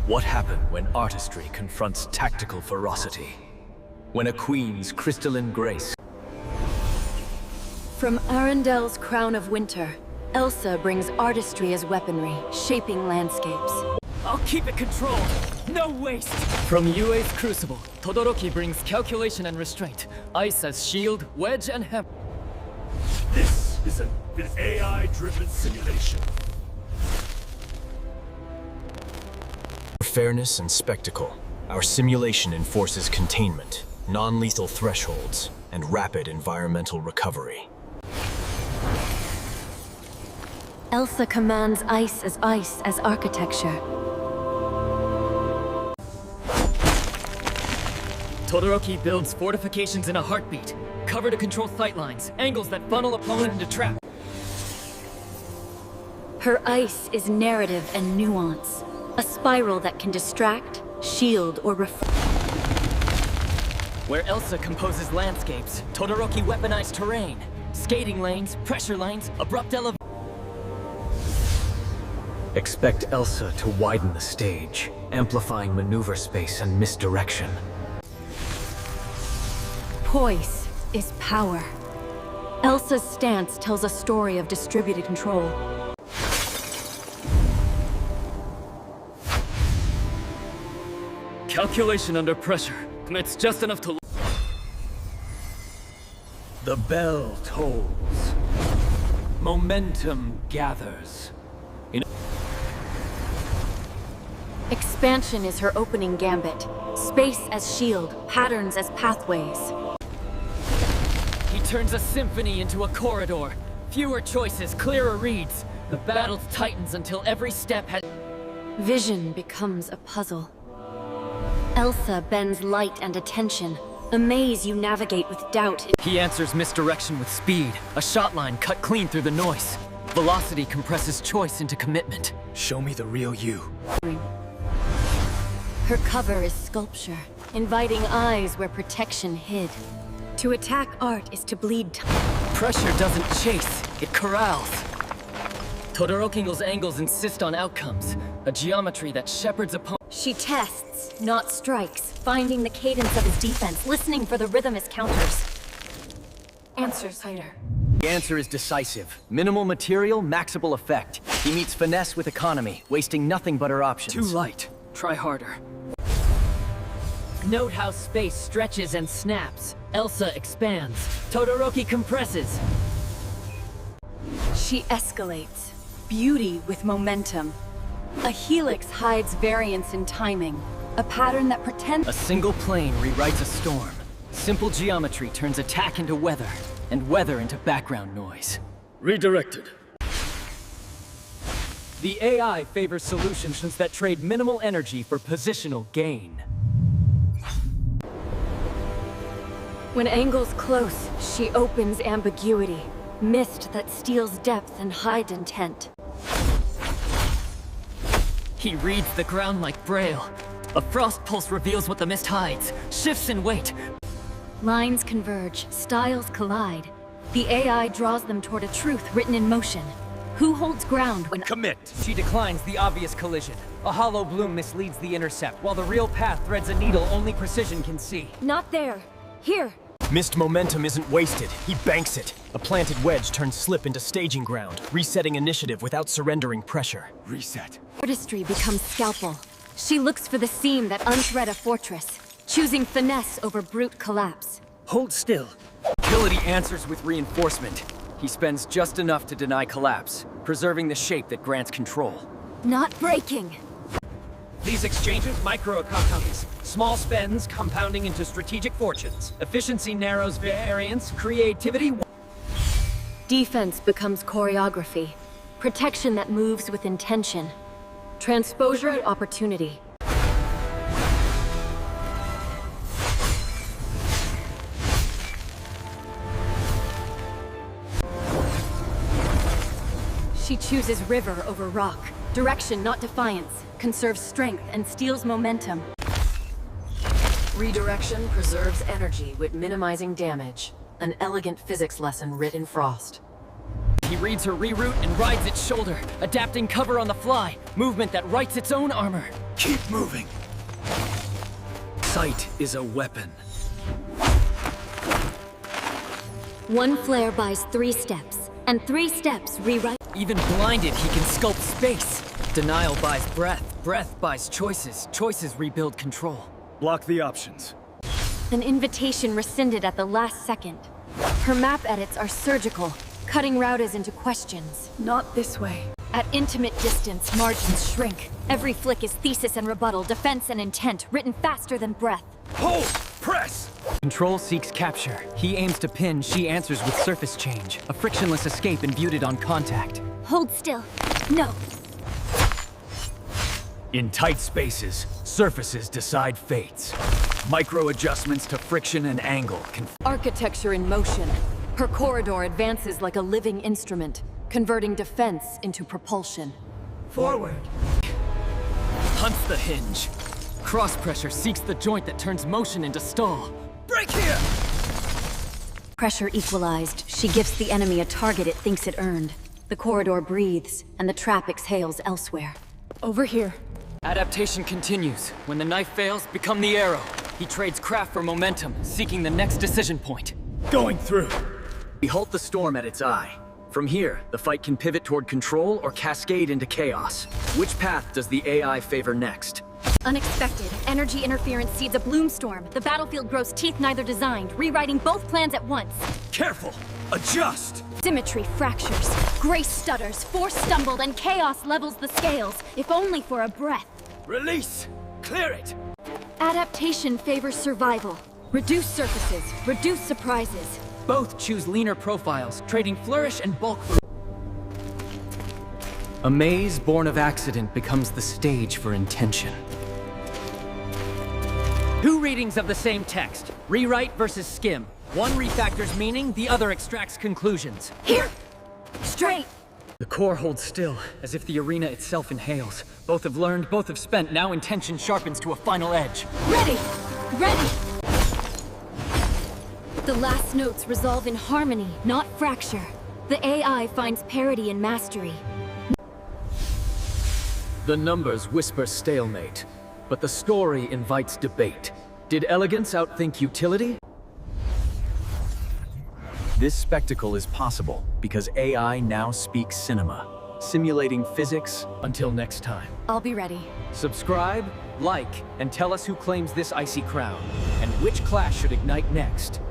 What happened when artistry confronts tactical ferocity? When a queen's crystalline grace... From Arendelle's Crown of Winter, Elsa brings artistry as weaponry, shaping landscapes. I'll keep it controlled! No waste! From Yue's Crucible, Todoroki brings calculation and restraint. Ice as shield, wedge, and hammer. This is an AI-driven simulation. For fairness and spectacle, our simulation enforces containment, non-lethal thresholds, and rapid environmental recovery. Elsa commands ice as architecture. Todoroki builds fortifications in a heartbeat. Cover to control sight lines, angles that funnel opponent into trap. Her ice is narrative and nuance. A spiral that can distract, shield, or reflect. Where Elsa composes landscapes, Todoroki weaponized terrain. Skating lanes, pressure lanes, abrupt elevations. Expect Elsa to widen the stage, amplifying maneuver space and misdirection. Poise is power. Elsa's stance tells a story of distributed control. Calculation under pressure. It's just enough to... The bell tolls. Momentum gathers. Expansion is her opening gambit. Space as shield, patterns as pathways. He turns a symphony into a corridor. Fewer choices, clearer reads. The battle tightens until every step has... Vision becomes a puzzle. Elsa bends light and attention, a maze you navigate with doubt. He answers misdirection with speed, a shot line cut clean through the noise. Velocity compresses choice into commitment. Show me the real you. Her cover is sculpture, inviting eyes where protection hid. To attack art is to bleed time. Pressure doesn't chase, it corrals. Todoroki's angles insist on outcomes, a geometry that shepherds opponents. She tests, not strikes, finding the cadence of his defense, listening for the rhythm his counters. Answers later. The answer is decisive. Minimal material, maximal effect. He meets finesse with economy, wasting nothing but her options. Too light. Try harder. Note how space stretches and snaps. Elsa expands. Todoroki compresses. She escalates. Beauty with momentum. A helix hides variance in timing. A pattern that pretends... A single plane rewrites a storm. Simple geometry turns attack into weather, and weather into background noise. Redirected. The AI favors solutions that trade minimal energy for positional gain. When angles close, she opens ambiguity. Mist that steals depth and hides intent. He reads the ground like Braille. A frost pulse reveals what the mist hides, shifts in weight. Lines converge, styles collide. The AI draws them toward a truth written in motion. Who holds ground when... Commit. She declines the obvious collision. A hollow bloom misleads the intercept, while the real path threads a needle only precision can see. Not there. Here. Missed momentum isn't wasted. He banks it. A planted wedge turns slip into staging ground, resetting initiative without surrendering pressure. Reset. Artistry becomes scalpel. She looks for the seam that unthread a fortress, choosing finesse over brute collapse. Hold still. Ability answers with reinforcement. He spends just enough to deny collapse, preserving the shape that grants control. Not breaking. These exchanges microeconomies. Small spends compounding into strategic fortunes. Efficiency narrows variance, creativity... Defense becomes choreography. Protection that moves with intention. Transposure at opportunity. She chooses river over rock. Direction, not defiance. Conserves strength and steals momentum. Redirection preserves energy with minimizing damage. An elegant physics lesson writ in frost. He reads her reroute and rides its shoulder, adapting cover on the fly, movement that writes its own armor. Keep moving. Sight is a weapon. One flare buys 3 steps, and 3 steps rewrite. Even blinded, he can sculpt space. Denial buys breath. Breath buys choices. Choices rebuild control. Block the options. An invitation rescinded at the last second. Her map edits are surgical, cutting routes into questions. Not this way. At intimate distance, margins shrink. Every flick is thesis and rebuttal, defense and intent, written faster than breath. Hold! Press! Control seeks capture. He aims to pin, she answers with surface change. A frictionless escape imbued on contact. Hold still. No. In tight spaces, surfaces decide fates. Micro adjustments to friction and angle can Architecture in motion. Her corridor advances like a living instrument, converting defense into propulsion. Forward. Hunts the hinge. Cross pressure seeks the joint that turns motion into stall. break here! Pressure equalized, she gives the enemy a target it thinks it earned. The corridor breathes, and the trap exhales elsewhere. Over here. Adaptation continues. When the knife fails, become the arrow. He trades craft for momentum, seeking the next decision point. Going through. We halt the storm at its eye. From here, the fight can pivot toward control or cascade into chaos. Which path does the AI favor next? Unexpected. Energy interference seeds a bloomstorm. The battlefield grows teeth neither designed, rewriting both plans at once. Careful! Adjust! Symmetry fractures. Grace stutters, force stumbled, and chaos levels the scales, if only for a breath. Release! Clear it! Adaptation favors survival. Reduce surfaces, reduce surprises. Both choose leaner profiles, trading flourish and bulk. A maze born of accident becomes the stage for intention. 2 readings of the same text. Rewrite versus skim. One refactors meaning, the other extracts conclusions. Here! Straight! The core holds still, as if the arena itself inhales. Both have learned, both have spent, now intention sharpens to a final edge. Ready! Ready! The last notes resolve in harmony, not fracture. The AI finds parity in mastery. The numbers whisper stalemate, but the story invites debate. Did elegance outthink utility? This spectacle is possible because AI now speaks cinema, simulating physics. Until next time. I'll be ready. Subscribe, like, and tell us who claims this icy crown, and which clash should ignite next.